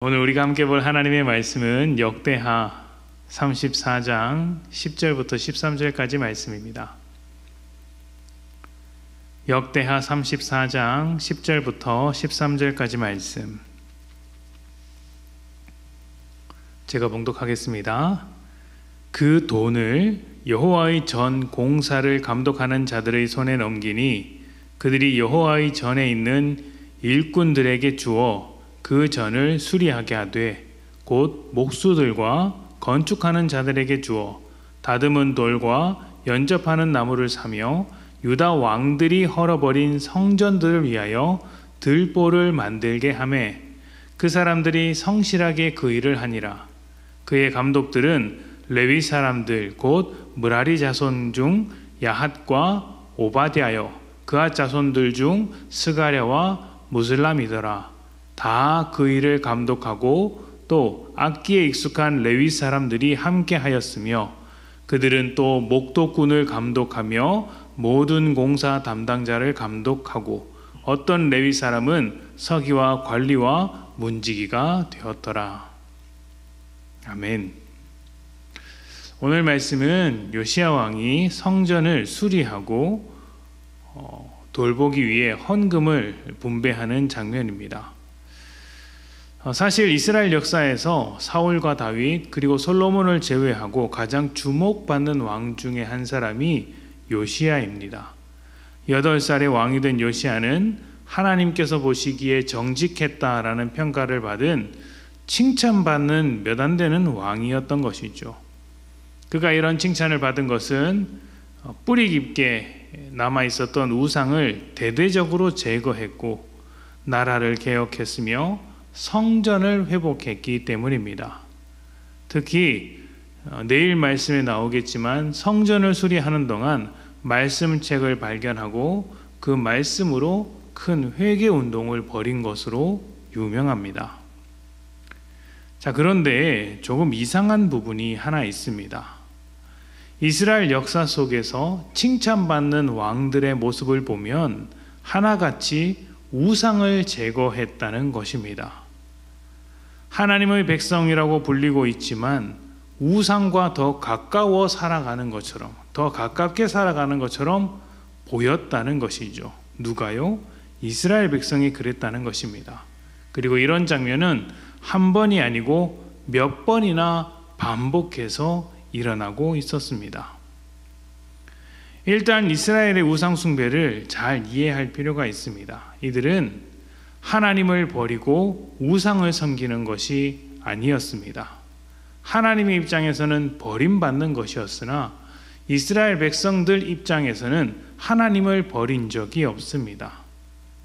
오늘 우리가 함께 볼 하나님의 말씀은 역대하 34장 10절부터 13절까지 말씀입니다. 역대하 34장 10절부터 13절까지 말씀 제가 봉독하겠습니다. 그 돈을 여호와의 전 공사를 감독하는 자들의 손에 넘기니 그들이 여호와의 전에 있는 일꾼들에게 주어 그 전을 수리하게 하되 곧 목수들과 건축하는 자들에게 주어 다듬은 돌과 연접하는 나무를 사며 유다 왕들이 헐어버린 성전들을 위하여 들보를 만들게 하매 그 사람들이 성실하게 그 일을 하니라. 그의 감독들은 레위 사람들 곧 므라리 자손 중 야핫과 오바댜여 그앗 자손들 중 스가랴와 무슬람이더라. 다 그 일을 감독하고 또 악기에 익숙한 레위 사람들이 함께 하였으며 그들은 또 목도꾼을 감독하며 모든 공사 담당자를 감독하고 어떤 레위 사람은 서기와 관리와 문지기가 되었더라. 아멘. 오늘 말씀은 요시야 왕이 성전을 수리하고 돌보기 위해 헌금을 분배하는 장면입니다. 사실 이스라엘 역사에서 사울과 다윗 그리고 솔로몬을 제외하고 가장 주목받는 왕 중에 한 사람이 요시야입니다. 8살의 왕이 된 요시야는 하나님께서 보시기에 정직했다라는 평가를 받은 칭찬받는 몇 안 되는 왕이었던 것이죠. 그가 이런 칭찬을 받은 것은 뿌리 깊게 남아있었던 우상을 대대적으로 제거했고 나라를 개혁했으며 성전을 회복했기 때문입니다. 특히 내일 말씀에 나오겠지만 성전을 수리하는 동안 말씀책을 발견하고 그 말씀으로 큰 회개 운동을 벌인 것으로 유명합니다. 자, 그런데 조금 이상한 부분이 하나 있습니다. 이스라엘 역사 속에서 칭찬받는 왕들의 모습을 보면 하나같이 우상을 제거했다는 것입니다. 하나님의 백성이라고 불리고 있지만 우상과 더 가까워 살아가는 것처럼, 더 가깝게 살아가는 것처럼 보였다는 것이죠. 누가요? 이스라엘 백성이 그랬다는 것입니다. 그리고 이런 장면은 한 번이 아니고 몇 번이나 반복해서 일어나고 있었습니다. 일단 이스라엘의 우상 숭배를 잘 이해할 필요가 있습니다. 이들은 하나님을 버리고 우상을 섬기는 것이 아니었습니다. 하나님의 입장에서는 버림받는 것이었으나 이스라엘 백성들 입장에서는 하나님을 버린 적이 없습니다.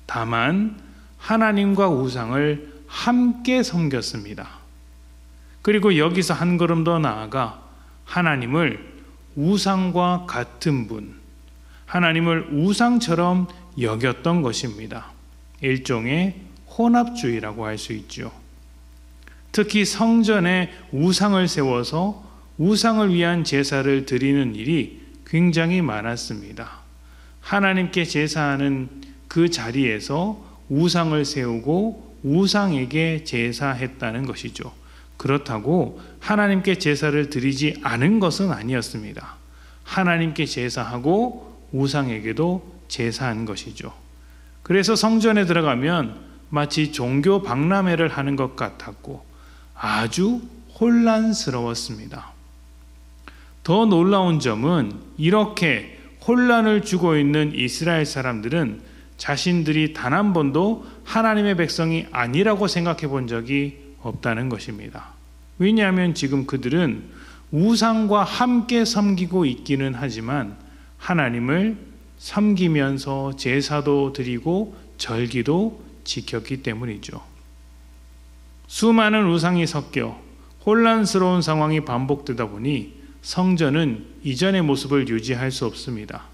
다만 하나님과 우상을 함께 섬겼습니다. 그리고 여기서 한 걸음 더 나아가 하나님을 우상과 같은 분, 하나님을 우상처럼 여겼던 것입니다. 일종의 혼합주의라고 할 수 있죠. 특히 성전에 우상을 세워서 우상을 위한 제사를 드리는 일이 굉장히 많았습니다. 하나님께 제사하는 그 자리에서 우상을 세우고 우상에게 제사했다는 것이죠. 그렇다고 하나님께 제사를 드리지 않은 것은 아니었습니다. 하나님께 제사하고 우상에게도 제사한 것이죠. 그래서 성전에 들어가면 마치 종교 박람회를 하는 것 같았고 아주 혼란스러웠습니다. 더 놀라운 점은 이렇게 혼란을 주고 있는 이스라엘 사람들은 자신들이 단 한 번도 하나님의 백성이 아니라고 생각해 본 적이 없다는 것입니다. 왜냐하면 지금 그들은 우상과 함께 섬기고 있기는 하지만 하나님을 섬기면서 제사도 드리고 절기도 지켰기 때문이죠. 수많은 우상이 섞여 혼란스러운 상황이 반복되다 보니 성전은 이전의 모습을 유지할 수 없습니다.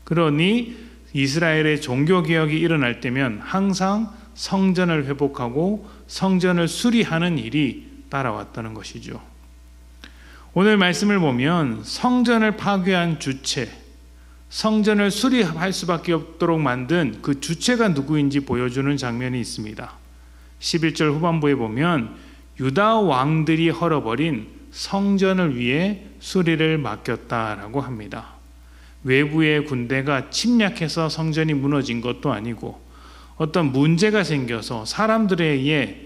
그러니 이스라엘의 종교개혁이 일어날 때면 항상 성전을 회복하고 성전을 수리하는 일이 따라왔다는 것이죠. 오늘 말씀을 보면 성전을 파괴한 주체, 성전을 수리할 수밖에 없도록 만든 그 주체가 누구인지 보여주는 장면이 있습니다. 11절 후반부에 보면 유다 왕들이 헐어버린 성전을 위해 수리를 맡겼다라고 합니다. 외부의 군대가 침략해서 성전이 무너진 것도 아니고 어떤 문제가 생겨서 사람들에 의해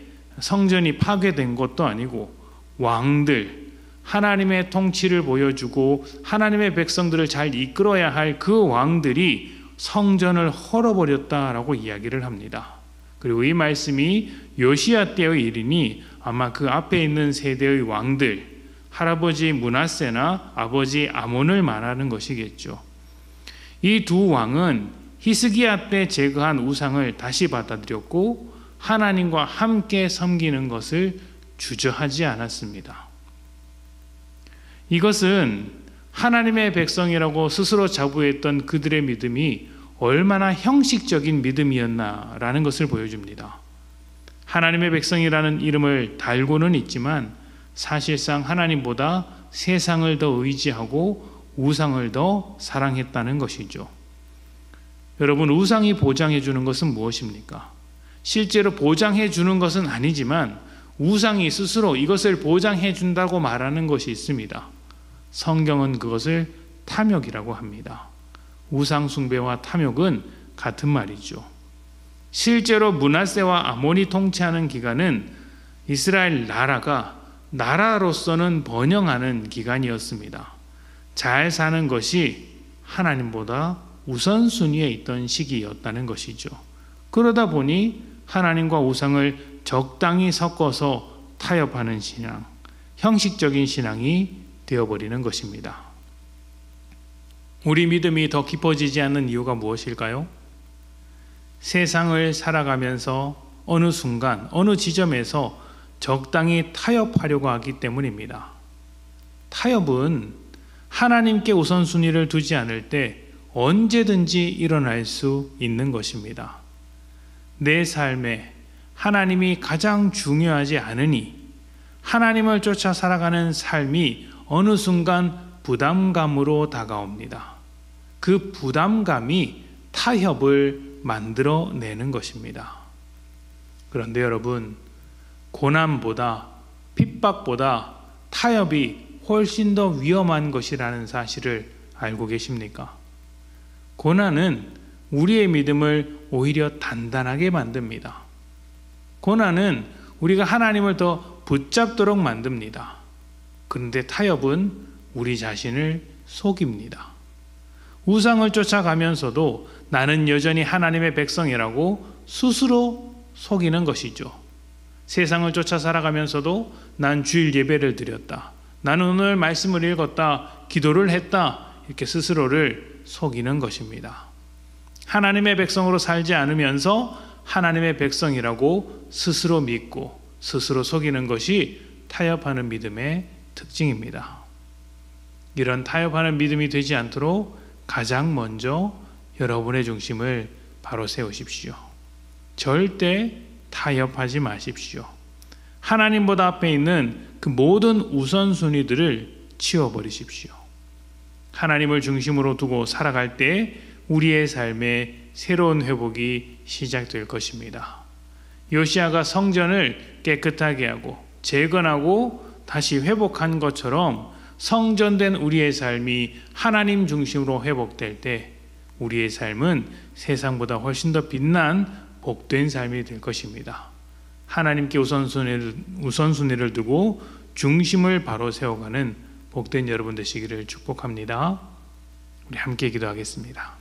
성전이 파괴된 것도 아니고 왕들, 하나님의 통치를 보여주고 하나님의 백성들을 잘 이끌어야 할 그 왕들이 성전을 헐어버렸다라고 이야기를 합니다. 그리고 이 말씀이 요시야 때의 일이니 아마 그 앞에 있는 세대의 왕들, 할아버지 므낫세나 아버지 아몬을 말하는 것이겠죠. 이 두 왕은 히스기야 때 제거한 우상을 다시 받아들였고 하나님과 함께 섬기는 것을 주저하지 않았습니다. 이것은 하나님의 백성이라고 스스로 자부했던 그들의 믿음이 얼마나 형식적인 믿음이었나라는 것을 보여줍니다. 하나님의 백성이라는 이름을 달고는 있지만 사실상 하나님보다 세상을 더 의지하고 우상을 더 사랑했다는 것이죠. 여러분, 우상이 보장해 주는 것은 무엇입니까? 실제로 보장해 주는 것은 아니지만 우상이 스스로 이것을 보장해 준다고 말하는 것이 있습니다. 성경은 그것을 탐욕이라고 합니다. 우상 숭배와 탐욕은 같은 말이죠. 실제로 므낫세와 아몬이 통치하는 기간은 이스라엘 나라가 나라로서는 번영하는 기간이었습니다. 잘 사는 것이 하나님보다 우선순위에 있던 시기였다는 것이죠. 그러다 보니 하나님과 우상을 적당히 섞어서 타협하는 신앙, 형식적인 신앙이 되어버리는 것입니다. 우리 믿음이 더 깊어지지 않는 이유가 무엇일까요? 세상을 살아가면서 어느 순간, 어느 지점에서 적당히 타협하려고 하기 때문입니다. 타협은 하나님께 우선순위를 두지 않을 때 언제든지 일어날 수 있는 것입니다. 내 삶에 하나님이 가장 중요하지 않으니 하나님을 쫓아 살아가는 삶이 어느 순간 부담감으로 다가옵니다. 그 부담감이 타협을 만들어내는 것입니다. 그런데 여러분, 고난보다 핍박보다 타협이 훨씬 더 위험한 것이라는 사실을 알고 계십니까? 고난은 우리의 믿음을 오히려 단단하게 만듭니다. 고난은 우리가 하나님을 더 붙잡도록 만듭니다. 그런데 타협은 우리 자신을 속입니다. 우상을 쫓아가면서도 나는 여전히 하나님의 백성이라고 스스로 속이는 것이죠. 세상을 쫓아 살아가면서도 난 주일 예배를 드렸다, 나는 오늘 말씀을 읽었다, 기도를 했다, 이렇게 스스로를 속이는 것입니다. 하나님의 백성으로 살지 않으면서 하나님의 백성이라고 스스로 믿고 스스로 속이는 것이 타협하는 믿음의 특징입니다. 이런 타협하는 믿음이 되지 않도록 가장 먼저 여러분의 중심을 바로 세우십시오. 절대 타협하지 마십시오. 하나님보다 앞에 있는 그 모든 우선순위들을 치워버리십시오. 하나님을 중심으로 두고 살아갈 때 우리의 삶에 새로운 회복이 시작될 것입니다. 요시야가 성전을 깨끗하게 하고 재건하고 다시 회복한 것처럼 성전된 우리의 삶이 하나님 중심으로 회복될 때 우리의 삶은 세상보다 훨씬 더 빛난 복된 삶이 될 것입니다. 하나님께 우선순위를 두고 중심을 바로 세워가는 복된 여러분 되시기를 축복합니다. 우리 함께 기도하겠습니다.